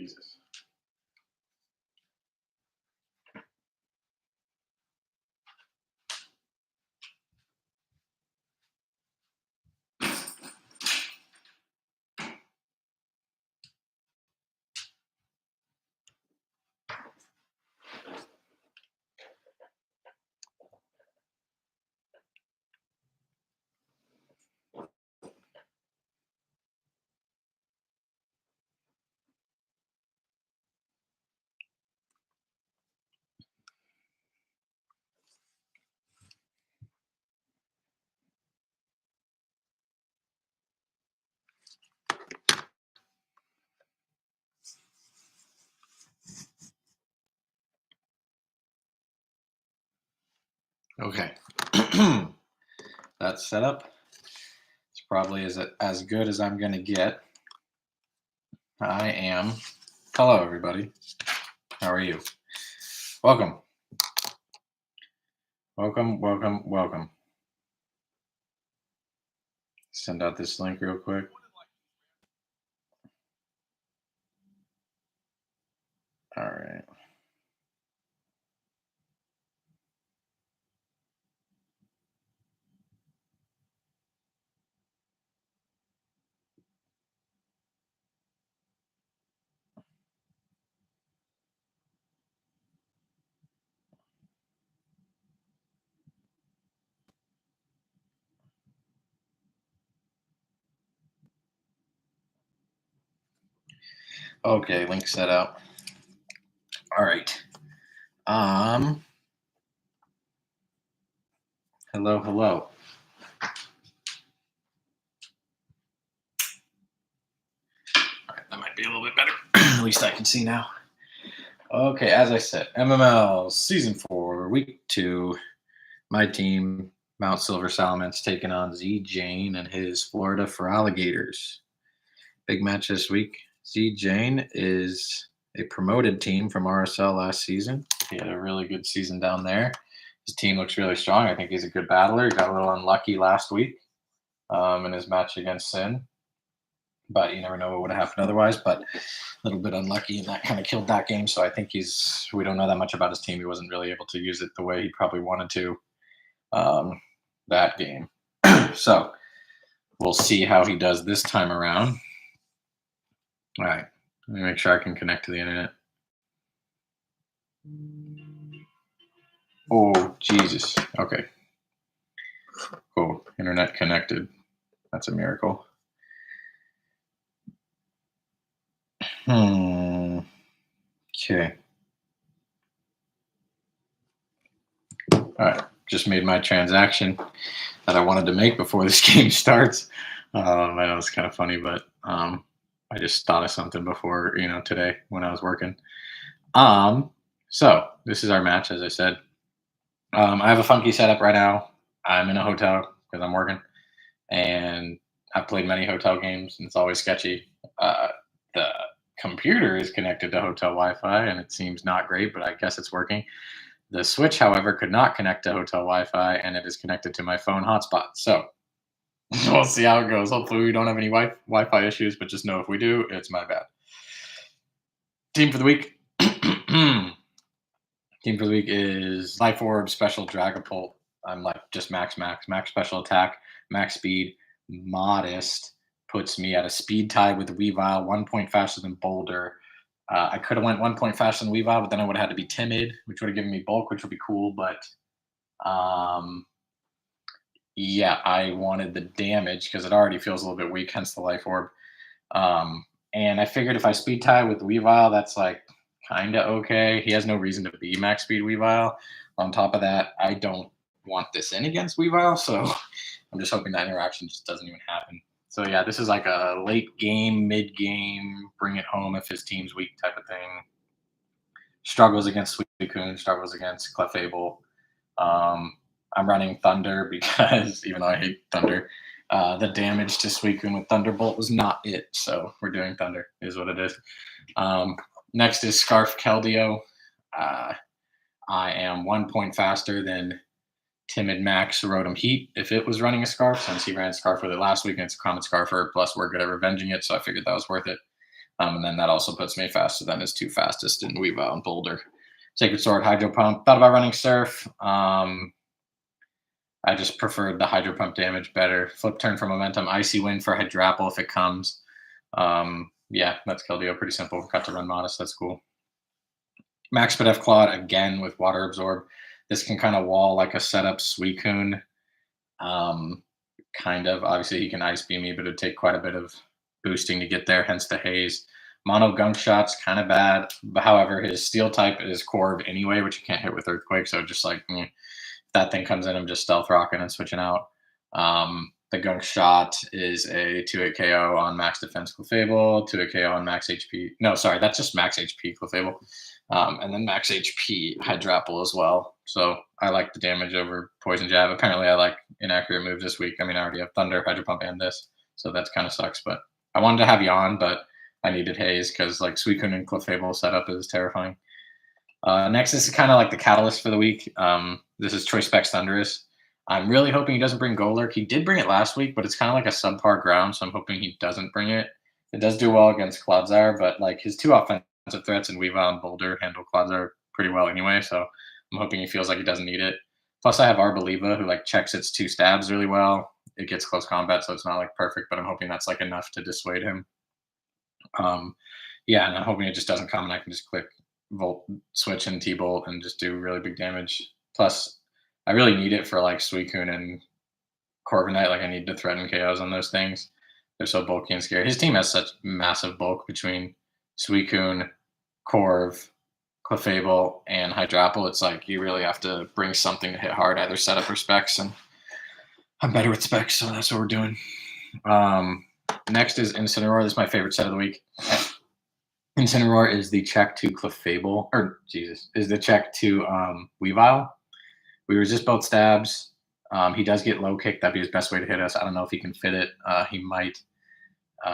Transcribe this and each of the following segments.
Jesus. Okay. That's set up. It's probably as good as I'm going to get. I am. Hello, everybody. How are you? Welcome. Welcome, welcome, welcome. Send out this link real quick. All right. Okay, link set out. All right. Hello, hello. All right, that might be a little bit better. At least I can see now. Okay, as I said, MML Season 4, Week 2. My team, Mount Silver Salamence, taking on Z Jane and his Florida Feraligatrs. Big match this week. Z Jane is a promoted team from RSL last season. He had a really good season down there. His team looks really strong. I think he's a good battler. He got a little unlucky last week in his match against Sin. But you never know what would have happened otherwise. But a little bit unlucky, and that kind of killed that game. So I think we don't know that much about his team. He wasn't really able to use it the way he probably wanted to that game. So we'll see how he does this time around. All right. Let me make sure I can connect to the internet. Oh, Jesus. Okay. Cool. Internet connected. That's a miracle. Okay. All right. Just made my transaction that I wanted to make before this game starts. I know it's kind of funny, but I just thought of something before, today when I was working. So this is our match, as I said. I have a funky setup right now. I'm in a hotel because I'm working, and I've played many hotel games, and it's always sketchy. The computer is connected to hotel Wi-Fi, and it seems not great, but I guess it's working. The switch, however, could not connect to hotel Wi-Fi, and it is connected to my phone hotspot. So we'll see how it goes. Hopefully we don't have any Wi-Fi issues, but just know if we do, it's my bad. Team for the week. Team for the week is Life Orb, Special Dragapult. I'm like just max special attack, max speed, modest. Puts me at a speed tie with Weavile, 1 point faster than Boulder. I could have went 1 point faster than Weavile, but then I would have had to be timid, which would have given me bulk, which would be cool. But yeah, I wanted the damage because it already feels a little bit weak, hence the Life Orb. And I figured if I speed tie with Weavile, that's like kind of okay. He has no reason to be max speed Weavile. On top of that, I don't want this in against Weavile, so I'm just hoping that interaction just doesn't even happen. So yeah, this is like a late game, mid game, bring it home if his team's weak type of thing. Struggles against Suicune, struggles against Clefable. I'm running Thunder because even though I hate Thunder, the damage to Suicune with Thunderbolt was not it. So we're doing Thunder, is what it is. Next is Scarf Keldeo. I am 1 point faster than Timid Max Rotom Heat if it was running a Scarf, since he ran Scarf with it last week and it's a common Scarfer. Plus, we're good at revenging it, so I figured that was worth it. And then that also puts me faster than his two fastest in Weavile and Boulder. Sacred Sword, Hydro Pump. Thought about running Surf. I just preferred the Hydro Pump damage better. Flip Turn for Momentum. Icy Wind for Hydrapple if it comes. Yeah, that's Keldeo. Pretty simple. Got to run Modest. That's cool. Max Spadef Claude again with Water Absorb. This can kind of wall like a setup Suicune. Kind of. Obviously, he can Ice Beam me, but it'd take quite a bit of boosting to get there, hence the Haze. Mono Gunk Shot's kind of bad. But however, his Steel type is Corv anyway, which you can't hit with Earthquake. So just like if that thing comes in, I'm just Stealth Rocking and switching out. The Gunk Shot is a 2-hit KO on max defense Clefable, 2-hit KO on max HP. No, sorry, that's just max HP Clefable. And then max HP Hydrapple as well. So I like the damage over Poison Jab. Apparently I like inaccurate moves this week. I mean, I already have Thunder, Hydro Pump, and this. So that kind of sucks. But I wanted to have Yawn, but I needed Haze because like Suicune and Clefable setup is terrifying. Next, this is kind of like the catalyst for the week. This is Choice Specs Thundurus. I'm really hoping he doesn't bring Golurk. He did bring it last week, but it's kind of like a subpar ground, so I'm hoping he doesn't bring it. It does do well against Clodsire, but like his two offensive threats in Weavile and Boulder handle Clodsire pretty well anyway, so I'm hoping he feels like he doesn't need it. Plus, I have Arboliva, who like checks its two stabs really well. It gets close combat, so it's not like perfect, but I'm hoping that's like enough to dissuade him. Yeah, and I'm hoping it just doesn't come and I can just click Volt Switch and T-Bolt and just do really big damage. Plus, I really need it for like Suicune and Corviknight. Like I need to threaten KOs on those things. They're so bulky and scary. His team has such massive bulk between Suicune, Corv, Clefable, and Hydrapple. It's like you really have to bring something to hit hard, either setup or specs, and I'm better with specs, so that's what we're doing. Next is Incineroar. This is my favorite set of the week. Incineroar is the check to Clefable, is the check to Weavile. We resist both stabs. He does get low kick. That'd be his best way to hit us. I don't know if he can fit it. He might.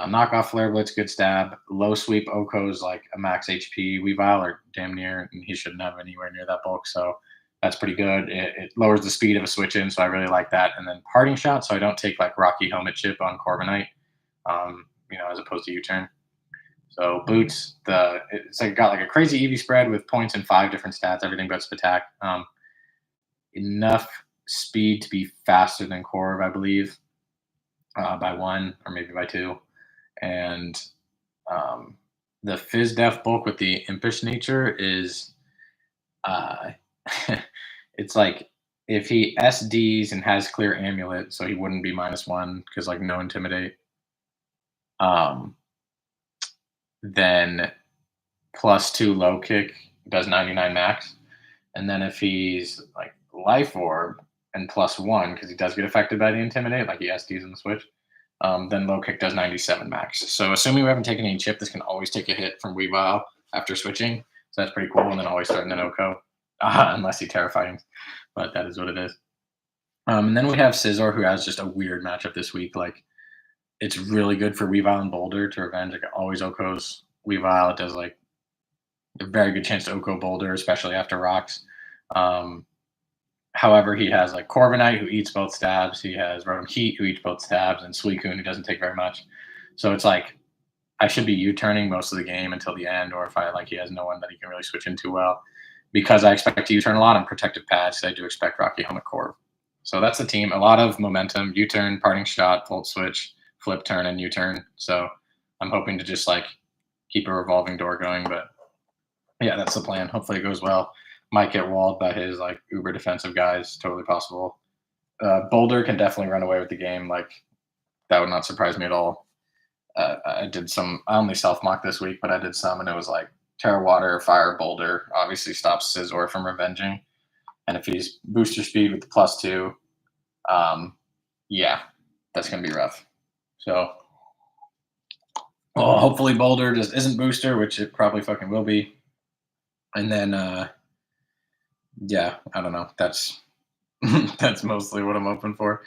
Knock off Flare Blitz, good stab. Low sweep Oko's like a max HP Weavile or damn near, and he shouldn't have anywhere near that bulk. So that's pretty good. It lowers the speed of a switch in, so I really like that. And then Parting Shot, so I don't take like Rocky Helmet Chip on Corviknight, as opposed to U-turn. So Boots, it's like got like a crazy EV spread with points in 5 different stats, everything but Spatak. Enough speed to be faster than Corv, I believe, by 1 or maybe by 2. And the Fizz Def bulk with the Impish nature is, it's like if he SDs and has clear Amulet, so he wouldn't be -1 because like no Intimidate. Then +2 low kick does 99 max. And then if he's like Life Orb and +1, because he does get affected by the Intimidate, like he SDs in the switch, then low kick does 97 max. So assuming we haven't taken any chip, this can always take a hit from Weavile after switching. So that's pretty cool. And then always threaten an Oko, unless he Terrifying. But that is what it is. And then we have Scizor, who has just a weird matchup this week. Like, it's really good for Weavile and Boulder to revenge. Like, always Oko's Weavile. It does, like, a very good chance to Oko Boulder, especially after rocks. However, he has, like, Corviknight, who eats both stabs. He has Rotom Heat, who eats both stabs, and Suicune, who doesn't take very much. So it's like, I should be U-turning most of the game until the end, or if he has no one that he can really switch into well. Because I expect to U-turn a lot on Protective Pads, I do expect Rocky Helmet Corv. So that's the team. A lot of momentum, U-turn, Parting Shot, Volt Switch, Flip Turn, and U-turn. So I'm hoping to just, like, keep a revolving door going. But, yeah, that's the plan. Hopefully it goes well. Might get walled by his, like, uber defensive guys. Totally possible. Boulder can definitely run away with the game. Like, that would not surprise me at all. I only self-mock this week, but I did some, and it was like Terra Water, Fire, Boulder obviously stops Scizor from revenging. And if he's booster speed with the +2, yeah, that's going to be rough. So, well, hopefully Boulder just isn't booster, which it probably fucking will be. And then, yeah, I don't know. That's that's mostly what I'm hoping for.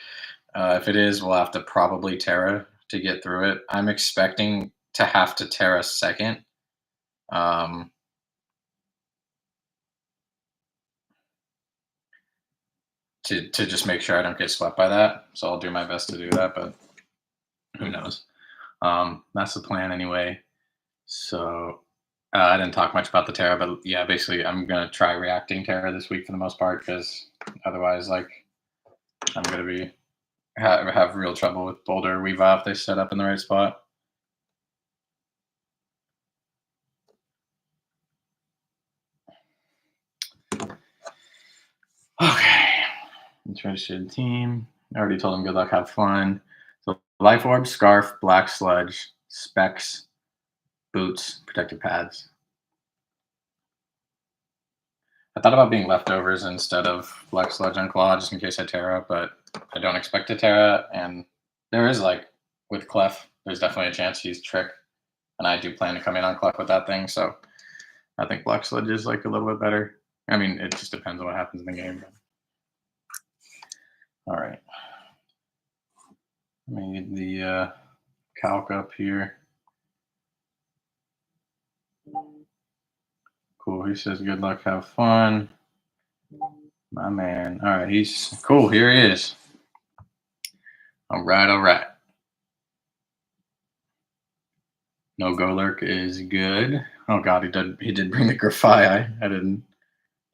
If it is, we'll have to probably Terra to get through it. I'm expecting to have to Terra second. To just make sure I don't get swept by that. So I'll do my best to do that, but who knows? That's the plan anyway. So I didn't talk much about the Terra, but yeah, basically I'm gonna try reacting Terra this week for the most part because otherwise, like, I'm gonna be have real trouble with Boulder Weavile if they set up in the right spot. Okay, interested team. I already told him good luck, have fun. So Life Orb, Scarf, Black Sludge, Specs, Boots, Protective Pads. I thought about being leftovers instead of Black Sludge and Claw just in case I Terra, but I don't expect to Terra, and there is, like, with Clef, there's definitely a chance he's Trick, and I do plan to come in on Clef with that thing, so I think Black Sludge is, like, a little bit better. I mean, it just depends on what happens in the game. All right. Let me get the calc up here. Cool. He says, good luck, have fun. My man. All right. He's cool. Here he is. All right. All right. No Go Lurk is good. Oh, God. He did bring the Grafai. I didn't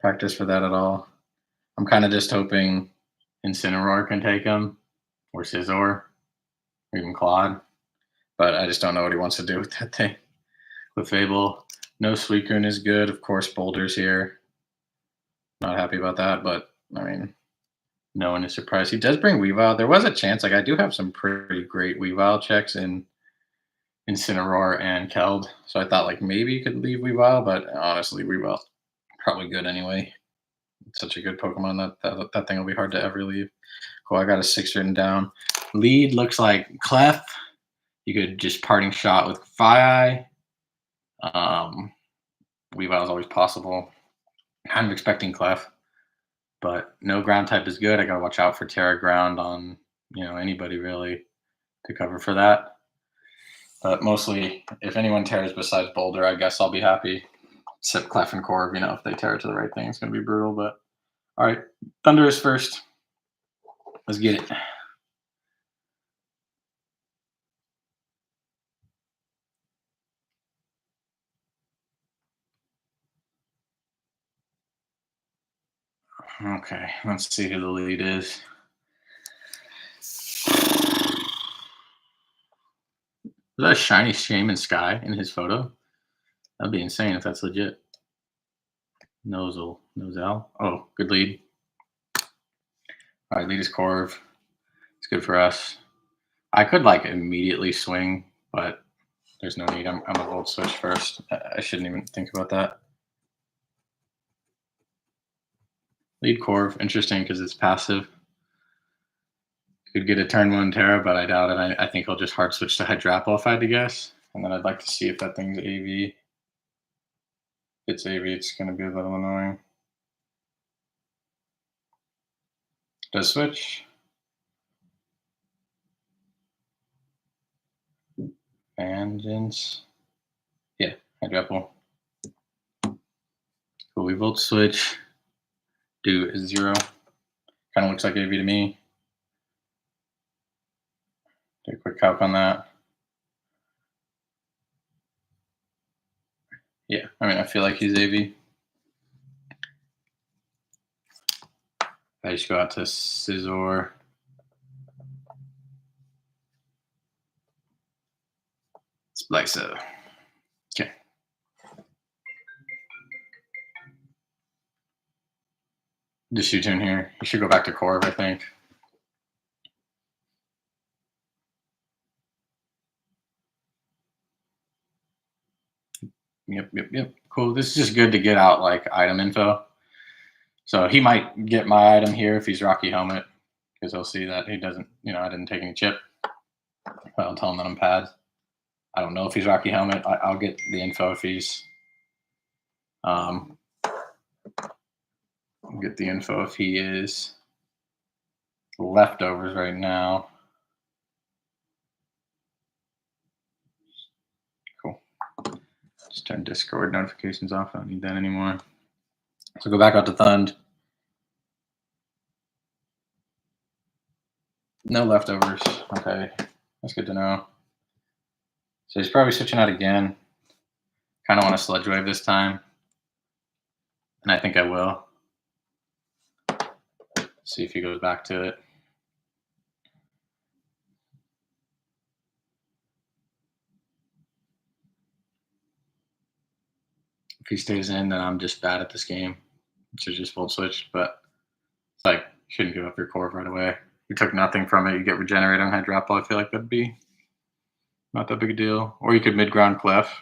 practice for that at all. I'm kind of just hoping Incineroar can take him, or Scizor, or even Claude. But I just don't know what he wants to do with that thing. With Fable, no Suicune is good. Of course, Boulder's here. Not happy about that, but I mean, no one is surprised. He does bring Weavile. There was a chance. Like, I do have some pretty great Weavile checks in Incineroar and Keld. So I thought, like, maybe you could leave Weavile, but honestly, Weavile's probably good anyway. It's such a good Pokemon that thing will be hard to ever leave. Cool, I got a 6 written down. Lead looks like Clef. You could just parting shot with Fire. Weavile is always possible. Kind of expecting Clef, but no ground type is good. I gotta watch out for Terra Ground on anybody really to cover for that. But mostly, if anyone tears besides Boulder, I guess I'll be happy. Except Clef and Corv, if they tear to the right thing, it's gonna be brutal. But all right, Thunder is first. Let's get it. Okay, let's see who the lead is. Is that a shiny Shaman Sky in his photo? That'd be insane if that's legit. Nozel. Oh, good lead. All right, lead is Corv. It's good for us. I could immediately swing, but there's no need. I'm a Volt Switch first. I shouldn't even think about that. Lead Corv. Interesting because it's passive. Could get a turn 1 Terra, but I doubt it. I think he'll just hard switch to Hydrapple if I had to guess. And then I'd like to see if that thing's AV. If it's AV, it's going to be a little annoying. Does switch. Vengeance. Yeah, Hydrapple. Cool, we Volt Switch. Do 0. Kind of looks like AV to me. Do a quick calc on that. Yeah, I mean, I feel like he's AV. I just go out to Scizor. Splicer. Okay. Just shoot in here. You should go back to Corv, I think. Yep. Cool. This is just good to get out item info. So he might get my item here if he's Rocky Helmet, because he'll see that he doesn't, I didn't take any chip. I'll tell him that I'm pad. I don't know if he's Rocky Helmet. I'll get the info if he's I'll get the info if he is leftovers right now. Cool. Just turn Discord notifications off. I don't need that anymore. So go back out to Thund. No leftovers. Okay. That's good to know. So he's probably switching out again. Kind of want to Sludge Wave this time, and I think I will. See if he goes back to it. If he stays in, then I'm just bad at this game. Should just Volt Switch, but it's like you shouldn't give up your Corv right away. You took nothing from it. You get Regenerate on Hydropple. I feel like that'd be not that big a deal. Or you could mid-ground Clef,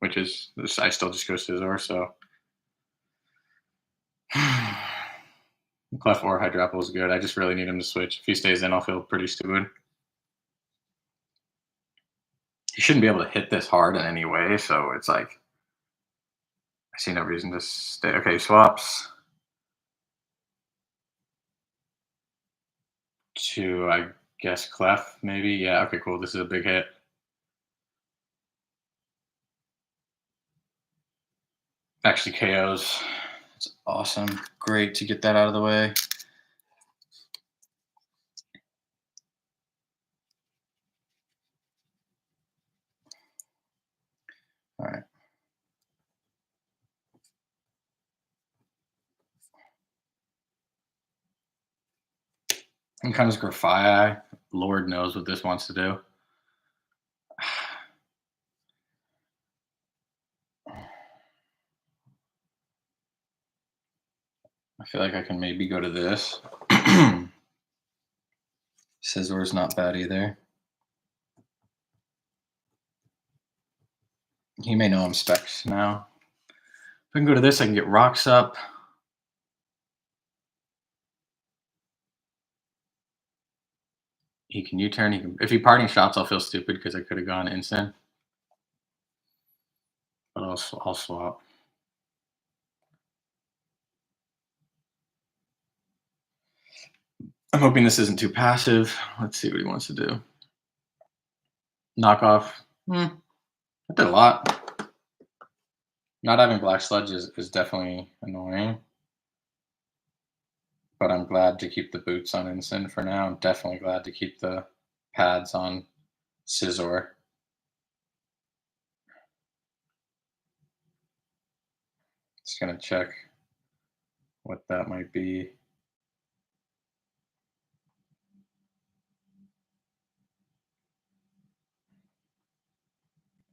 which is I still just go Scizor. So Clef or Hydropple is good. I just really need him to switch. If he stays in, I'll feel pretty stupid. He shouldn't be able to hit this hard in any way, so it's like I see no reason to stay. Okay, swaps to, I guess, Clef, maybe. Yeah, okay, cool. This is a big hit. Actually KOs. It's awesome. Great to get that out of the way. All right. And comes Grafii. Lord knows what this wants to do. I feel like I can maybe go to this. Scizor's not bad either. He may know I'm specs now. If I can go to this, I can get rocks up. He can U-turn. He can, if he parting shots, I'll feel stupid because I could have gone instant. But I'll swap. I'm hoping this isn't too passive. Let's see what he wants to do. Knockoff. I did a lot. Not having Black Sludge is definitely annoying. But I'm glad to keep the boots on Ensign for now. I'm definitely glad to keep the pads on Scizor. Just going to check what that might be.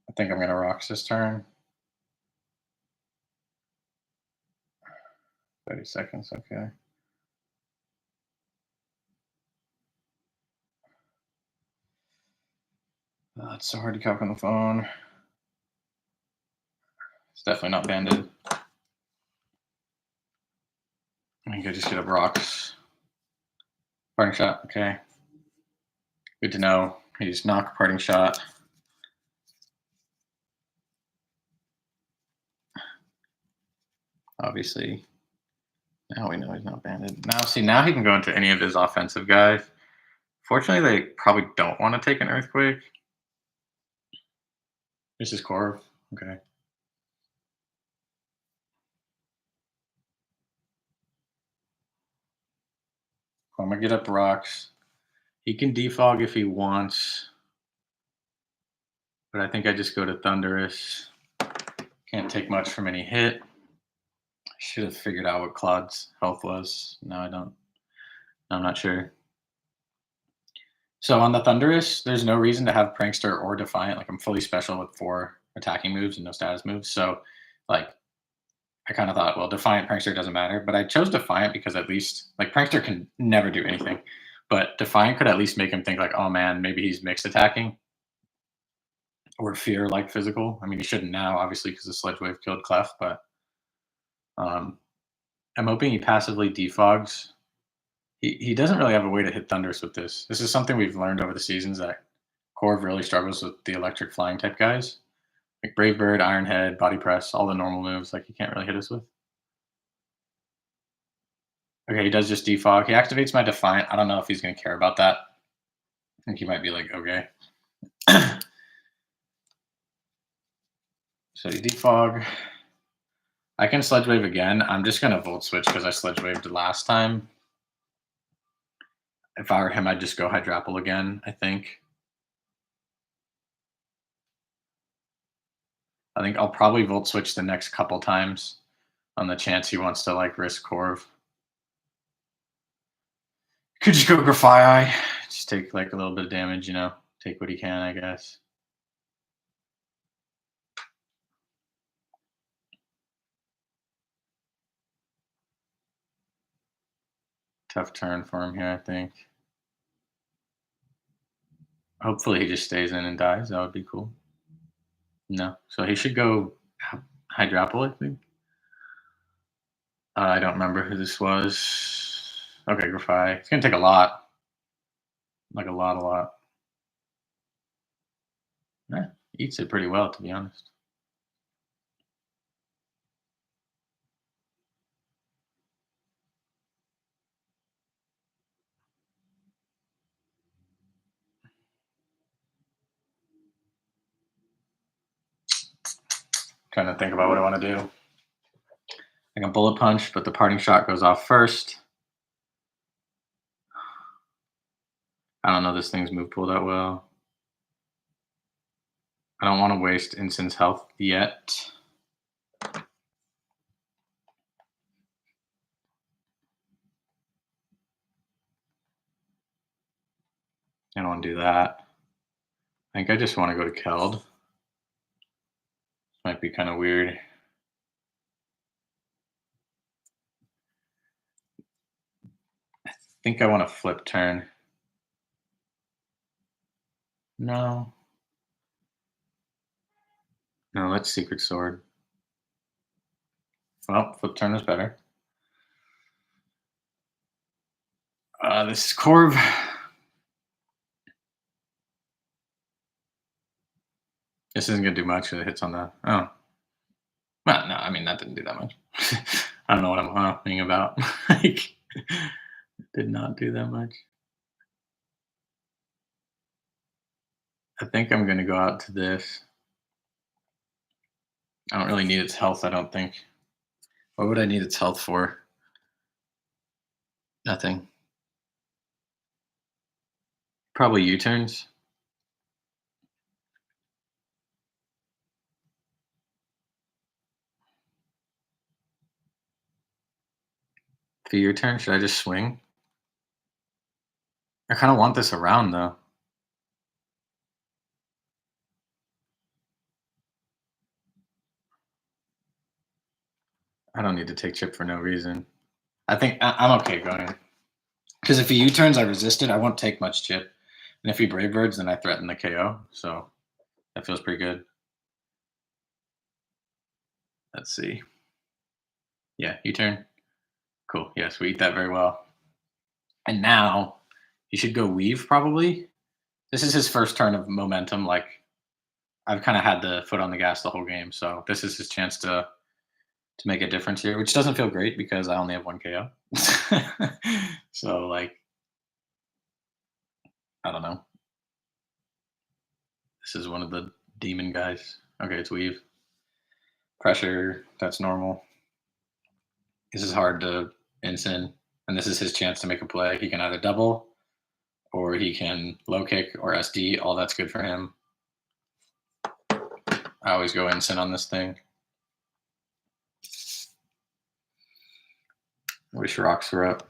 I think I'm going to Rocks this turn. 30 seconds, okay. It's so hard to calc on the phone. It's definitely not banded. I think I just get up Rocks. Parting shot, okay. Good to know. He's knock parting shot. Obviously, now we know he's not banded. Now, see, now he can go into any of his offensive guys. Fortunately, they probably don't want to take an Earthquake. This is Corv. Okay. I'm going to get up Rocks. He can defog if he wants. But I think I just go to Thunderous. Can't take much from any hit. I should have figured out what Claude's health was. No, I don't. I'm not sure. So on the Thunderous, there's no reason to have Prankster or Defiant. Like, I'm fully special with 4 attacking moves and no status moves. So, like, I kind of thought, well, Defiant, Prankster doesn't matter. But I chose Defiant because at least, like, Prankster can never do anything. But Defiant could at least make him think, like, oh, man, maybe he's mixed attacking. Or Fear, like, physical. I mean, he shouldn't now, obviously, because the Sludge Wave killed Clef. But I'm hoping he passively defogs. He doesn't really have a way to hit Thunderous with this. This is something we've learned over the seasons, that Corv really struggles with the electric flying type guys. Like Brave Bird, Iron Head, Body Press, all the normal moves, like, he can't really hit us with. Okay, he does just defog. He activates my Defiant. I don't know if he's going to care about that. I think he might be like, okay. So you defog. I can Sludge Wave again. I'm just going to Volt Switch because I Sludge Waved last time. If I were him, I'd just go Hydropple again, I think. I think I'll probably volt switch the next couple times on the chance he wants to like risk Corv. Could just go Grafii. Just take like a little bit of damage, you know. Take what he can, I guess. Tough turn for him here, I think. Hopefully he just stays in and dies. That would be cool. No. So he should go Hydrapple, I think. I don't remember who this was. Okay, Grafii. It's going to take a lot. Like a lot. Yeah, eats it pretty well, to be honest. Trying to think about what I want to do. I can bullet punch, but the parting shot goes off first. I don't know this thing's move pool that well. I don't want to waste Insyn's health yet. I don't want to do that. I think I just want to go to Keld. Might be kind of weird. I think I want to flip turn. No. No, let's Secret Sword. Well, flip turn is better. This is Corv. This isn't going to do much because it hits on the... Oh. Well, no, I mean, that didn't do that much. I don't know what I'm talking about. Like, did not do that much. I think I'm going to go out to this. I don't really need its health, I don't think. What would I need its health for? Nothing. Probably U-turns. For your turn, should I just swing? I kind of want this around, though. I don't need to take chip for no reason. I think I'm okay going. Because if he U-turns, I resist it. I won't take much chip. And if he Brave Birds, then I threaten the KO. So that feels pretty good. Let's see. Yeah, U-turn. Cool. Yes, we eat that very well. And now he should go Weave, probably. This is his first turn of momentum. Like, I've kind of had the foot on the gas the whole game. So this is his chance to make a difference here, which doesn't feel great because I only have 1 KO. So, like, I don't know. This is one of the demon guys. Okay, it's Weave. Pressure, that's normal. This is hard to Insyn, and this is his chance to make a play. He can either double, or he can low kick, or SD. All that's good for him. I always go Insyn on this thing. I wish rocks were up.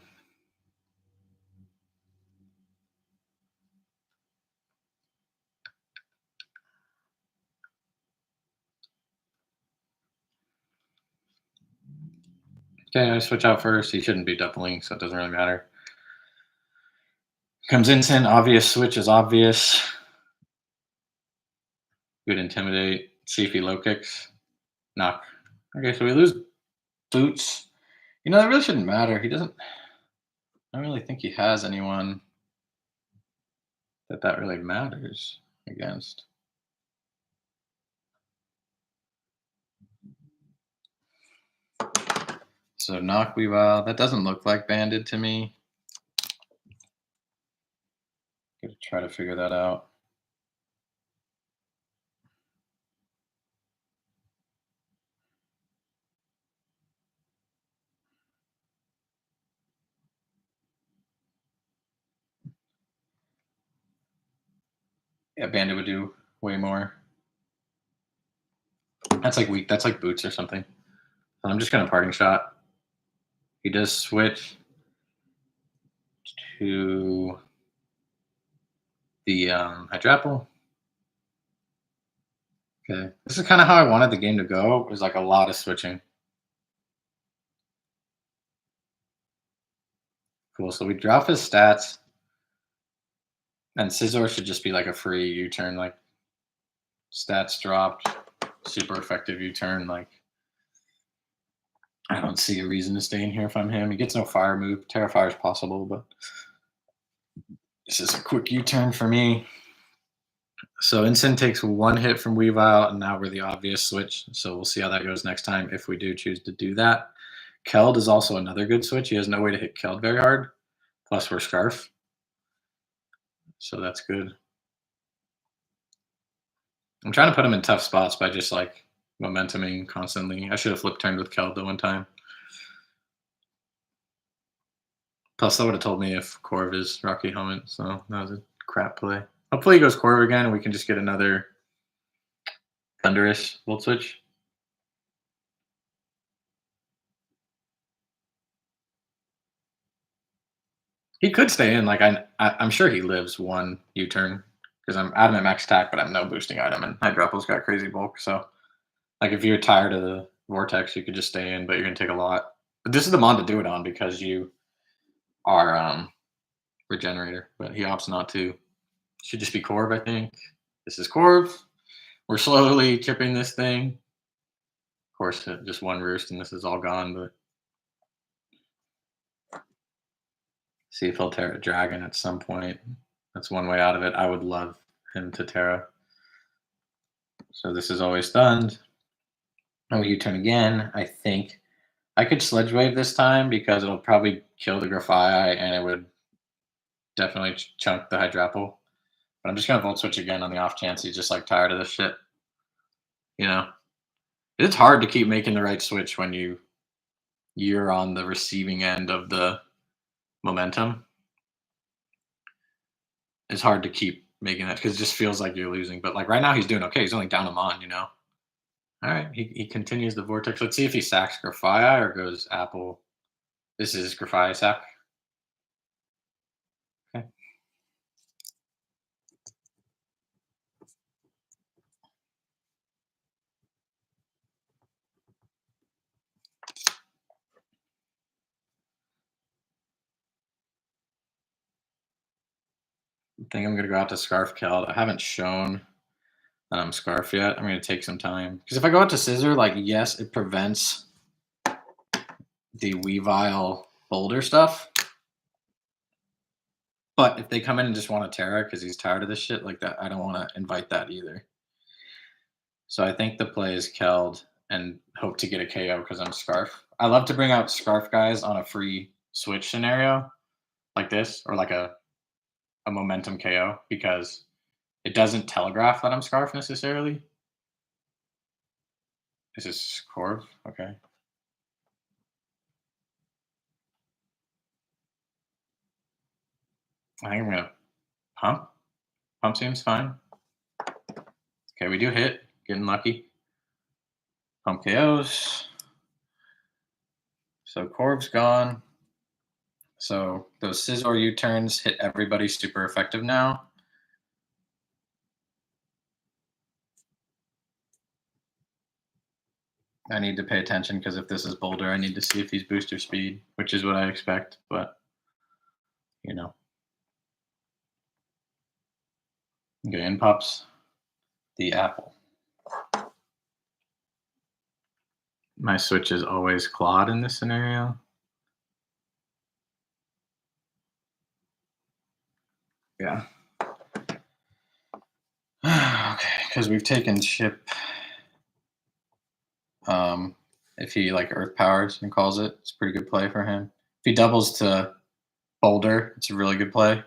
Okay, I switch out first. He shouldn't be doubling, so it doesn't really matter. Comes Insyn, obvious switch is obvious. Good intimidate. See if he low kicks. Knock. Okay, so we lose boots. You know, that really shouldn't matter. He doesn't... I don't really think he has anyone that really matters against. So knock Weavile. That doesn't look like banded to me. Gotta try to figure that out. Yeah, bandit would do way more. That's like weak. That's like boots or something. I'm just gonna parting shot. He does switch to the Hydrapple. Okay, this is kind of how I wanted the game to go. It was like a lot of switching. Cool. So we drop his stats, and Scizor should just be like a free U-turn, like stats dropped, super effective U-turn. Like I don't see a reason to stay in here if I'm him. He gets no fire move. Terra Fire is possible, but this is a quick U-turn for me. So Incin takes one hit from Weavile, and now we're the obvious switch. So we'll see how that goes next time if we do choose to do that. Keld is also another good switch. He has no way to hit Keld very hard. Plus we're Scarf. So that's good. I'm trying to put him in tough spots by just like momentuming constantly. I should have flip turned with Keld the one time. Plus that would have told me if Corv is Rocky Helmet. So that was a crap play. Hopefully he goes Corv again and we can just get another Thunderous Volt Switch. He could stay in. Like I'm sure he lives one U-turn because I'm adamant max attack, but I'm no boosting item, and Hydrapple's got crazy bulk. So, like if you're tired of the Vortex, you could just stay in, but you're gonna take a lot. But this is the mon to do it on because you are Regenerator, but he opts not to. Should just be Corv, I think. This is Corv. We're slowly chipping this thing. Of course, just one roost, and this is all gone. But see if he'll Terra Dragon at some point. That's one way out of it. I would love him to Terra. So this is always stunned. And we U-turn again. I think I could Sledge Wave this time because it'll probably kill the Grafai and it would definitely chunk the Hydrapple. But I'm just going to Volt Switch again on the off chance he's just like tired of this shit. You know? It's hard to keep making the right switch when you're on the receiving end of the momentum. It's hard to keep making that because it just feels like you're losing. But like right now he's doing okay. He's only down a mon, you know? All right, he continues the Vortex. Let's see if he sacks Grafai or goes Apple. This is Grafai sack. Okay. I think I'm going to go out to Scarf Keld. I haven't shown that I'm Scarf yet. I'm going to take some time. Because if I go out to Scissor, like, yes, it prevents the Weavile Boulder stuff. But if they come in and just want to Terra because he's tired of this shit like that, I don't want to invite that either. So I think the play is Keld and hope to get a KO because I'm Scarf. I love to bring out Scarf guys on a free switch scenario like this or like a momentum KO because it doesn't telegraph that I'm Scarf necessarily. This is Corv, okay. I think I'm gonna pump. Pump seems fine. Okay, we do hit. Getting lucky. Pump KOs. So Corv's gone. So those Scizor U-turns hit everybody super effective now. I need to pay attention because if this is Boulder, I need to see if he's booster speed, which is what I expect, but you know. Okay, in pops the Apple. My switch is always Claude in this scenario. Yeah. Okay, because we've taken Chip. If he like Earth Powers and calls it, it's a pretty good play for him. If he doubles to Boulder, it's a really good play.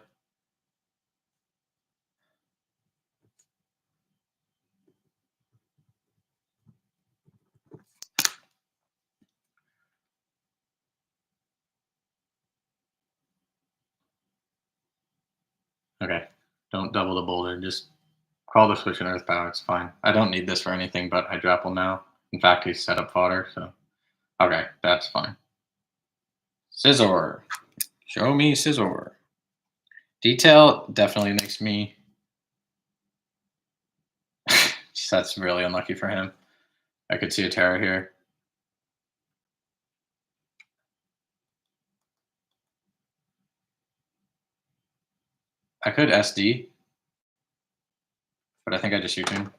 Okay, don't double the Boulder, just Call the switch in Earth Power. It's fine. I don't need this for anything but Hydrapple now. In fact, he's set up fodder, so. Okay, that's fine. Scizor. Show me Scizor. Detail definitely makes me. That's really unlucky for him. I could see a Terra here. I could SD, but I think I just U-turn.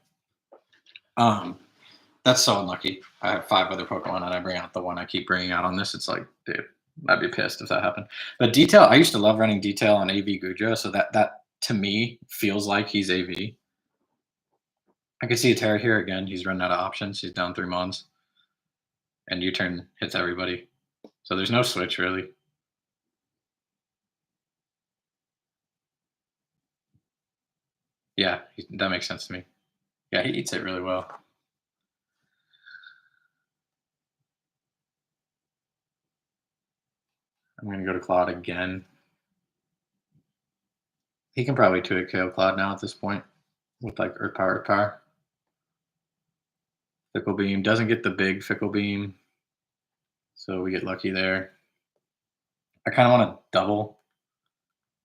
That's so unlucky. I have 5 other Pokemon and I bring out the one I keep bringing out on this. It's like, dude, I'd be pissed if that happened. But Detail, I used to love running Detail on AV Gujo, so that to me feels like he's AV. I could see a Terra here again. He's running out of options. He's down 3 Mons. And U-turn hits everybody. So there's no switch, really. Yeah, that makes sense to me. Yeah, he eats it really well. I'm going to go to Claude again. He can probably 2-hit KO Claude now at this point with like Earth Power, Earth Power. Fickle Beam. Doesn't get the big Fickle Beam. So we get lucky there. I kind of want to double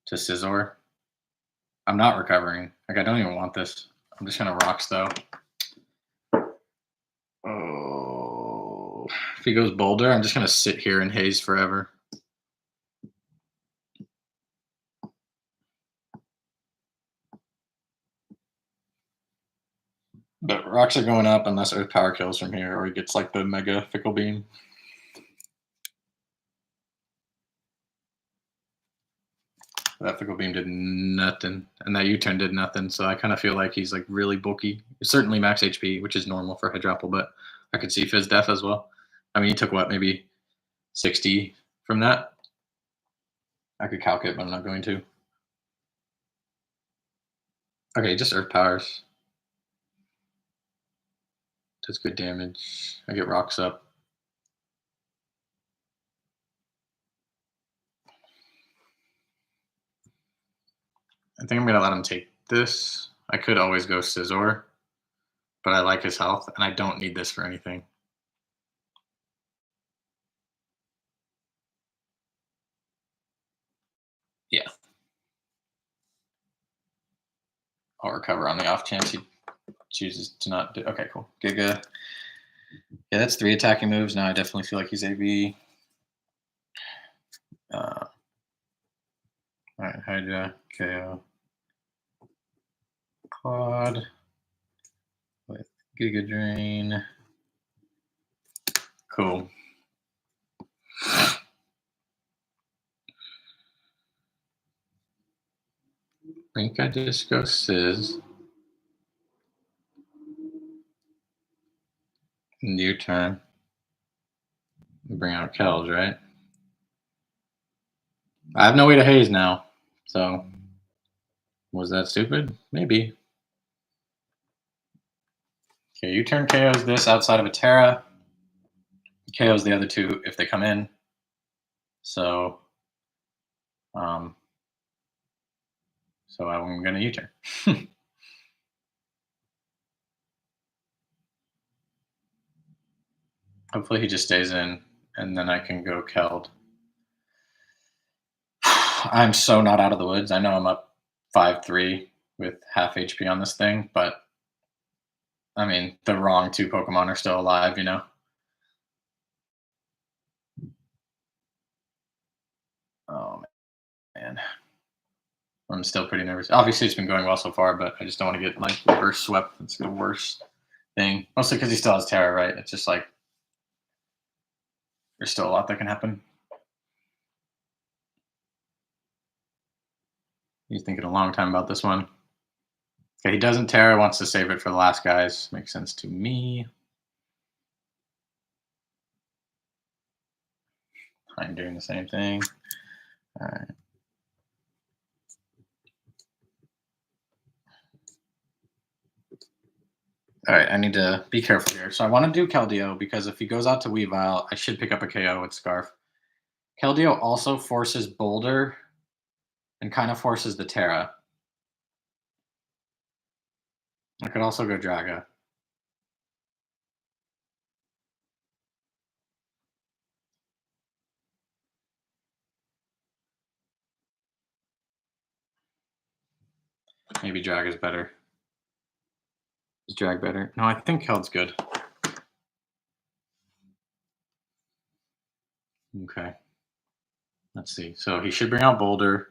to Scizor. I'm not recovering. Like, I don't even want this. I'm just going to Rocks, though. Oh. If he goes Boulder, I'm just going to sit here and haze forever. But Rocks are going up unless Earth Power kills from here, or he gets like the Mega Fickle Beam. That Fickle Beam did nothing, and that U-turn did nothing, so I kind of feel like he's like really bulky. Certainly max HP, which is normal for Hydrapple, but I could see Fizz Def as well. I mean, he took what, maybe 60 from that? I could calc it, but I'm not going to. Okay, just Earth Powers. Does good damage. I get Rocks up. I think I'm going to let him take this. I could always go Scizor, but I like his health, and I don't need this for anything. Yeah. I'll recover on the off chance he chooses to not do. Okay, cool. Giga. Yeah, that's 3 attacking moves. Now I definitely feel like he's AV. All right, Hydra, KO. Claude with Giga Drain. Cool. I think I just go Sizz. New turn. Bring out Kells, right? I have no way to haze now. So, was that stupid? Maybe. Okay, U-turn KOs this outside of a Terra. KOs the other 2 if they come in. So I'm going to U-turn. Hopefully he just stays in, and then I can go Keld. I'm so not out of the woods. I know I'm up 5-3 with half HP on this thing, but I mean, the wrong 2 Pokemon are still alive, you know? Oh, man. I'm still pretty nervous. Obviously, it's been going well so far, but I just don't want to get, like, reverse swept. It's the worst thing. Mostly because he still has Terra, right? It's just like, there's still a lot that can happen. He's thinking a long time about this one. Okay, he doesn't Terra, wants to save it for the last guys. Makes sense to me. I'm doing the same thing. All right. All right, I need to be careful here. So I want to do Keldeo because if he goes out to Weavile, I should pick up a KO with Scarf. Keldeo also forces Boulder and kind of forces the Terra. I could also go Draga. Maybe drag is better. Is drag better? No, I think held's good. Okay. Let's see. So he should bring out Boulder.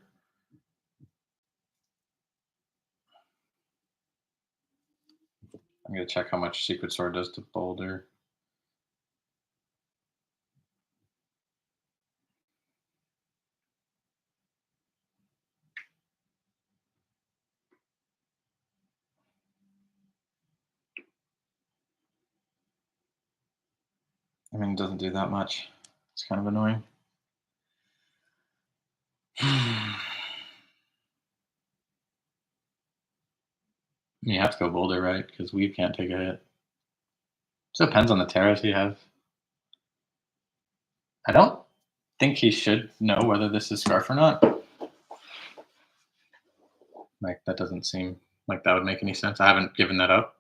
I'm going to check how much Secret Sword does to Boulder. I mean, it doesn't do that much. It's kind of annoying. You have to go Boulder, right? Because Weave can't take a hit. So it depends on the Terras you have. I don't think he should know whether this is Scarf or not. Like, that doesn't seem like that would make any sense. I haven't given that up.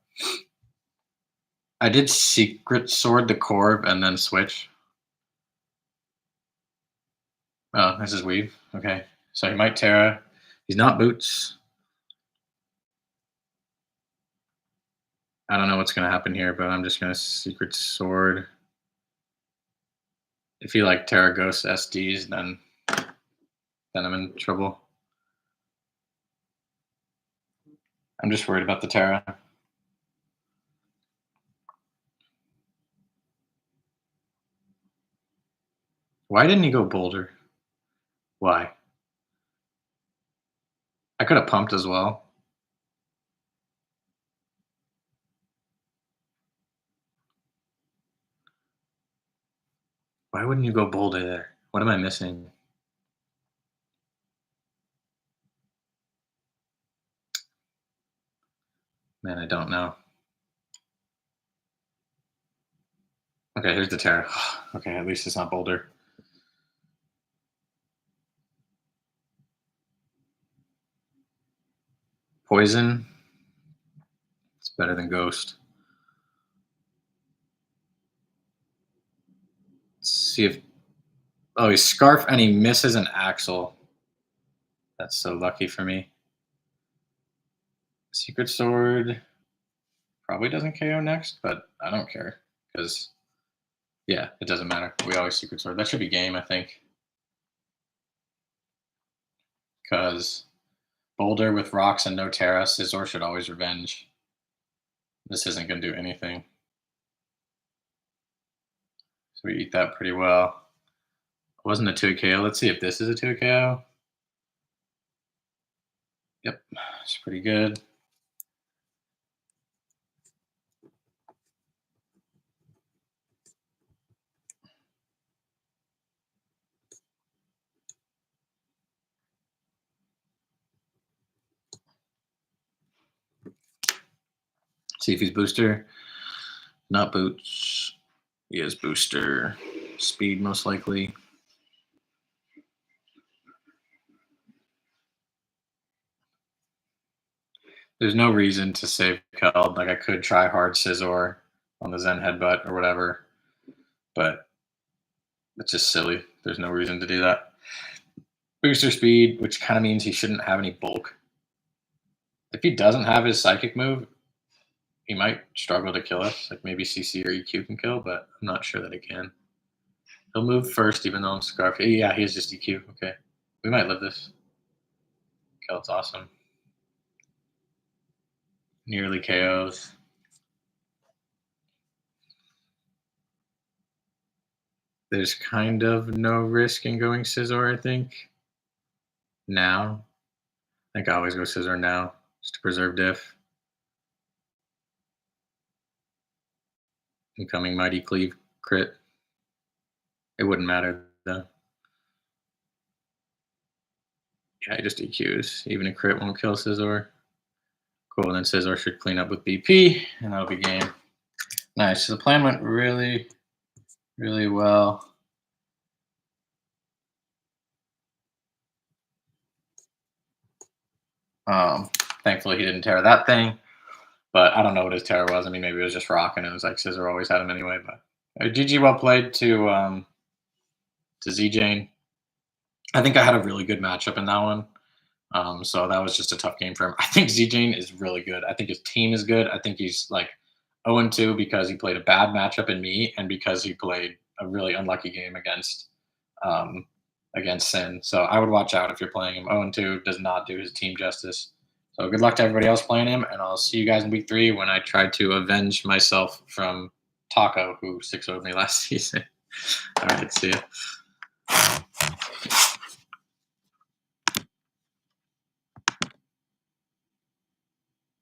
I did Secret Sword the Corv and then switch. Oh, this is Weave. Okay. So he might Terra. He's not Boots. I don't know what's going to happen here, but I'm just going to Secret Sword. If he like Terra Ghost SDs, then I'm in trouble. I'm just worried about the Terra. Why didn't he go Boulder? Why? I could have pumped as well. Why wouldn't you go Boulder there? What am I missing? Man, I don't know. Okay, here's the Terra. Okay, at least it's not Boulder. Poison. It's better than Ghost. Let's see if... Oh, he's Scarf and he misses an Axle. That's so lucky for me. Secret Sword probably doesn't KO next, but I don't care because, yeah, it doesn't matter. We always Secret Sword. That should be game, I think. Because Boulder with rocks and no Terra, Scizor should always revenge. This isn't going to do anything. So we eat that pretty well. It wasn't a 2 KO. Let's see if this is a 2 KO. Yep, it's pretty good. See if he's booster. Not boots. He is booster. Speed, most likely. There's no reason to save Keld. Like, I could try hard Scizor on the Zen Headbutt or whatever, but it's just silly. There's no reason to do that. Booster speed, which kind of means he shouldn't have any bulk. If he doesn't have his psychic move, he might struggle to kill us. Like, maybe CC or EQ can kill, but I'm not sure that it can. He'll move first, even though I'm Scarf. Yeah, he is just EQ. Okay. We might live this. Keld's awesome. Nearly KOs. There's kind of no risk in going Scizor, I think. Now. I think I always go Scizor now, just to preserve diff. Incoming Mighty Cleave crit. It wouldn't matter, though. Yeah, he just EQs. Even a crit won't kill Scizor. Cool, and then Scizor should clean up with BP, and that'll be game. Nice. So the plan went really, really well. Thankfully, he didn't tear that thing. But I don't know what his terror was. I mean, maybe it was just rock, and it was like Scissor always had him anyway. But GG, well played to Z Jane. I think I had a really good matchup in that one. So that was just a tough game for him. I think Z Jane is really good. I think his team is good. I think he's like 0-2 because he played a bad matchup in me, and because he played a really unlucky game um, against Sin. So I would watch out if you're playing him. 0-2 does not do his team justice. So good luck to everybody else playing him, and I'll see you guys in week 3 when I try to avenge myself from Taco, who 6-0'd me last season. All right, see ya.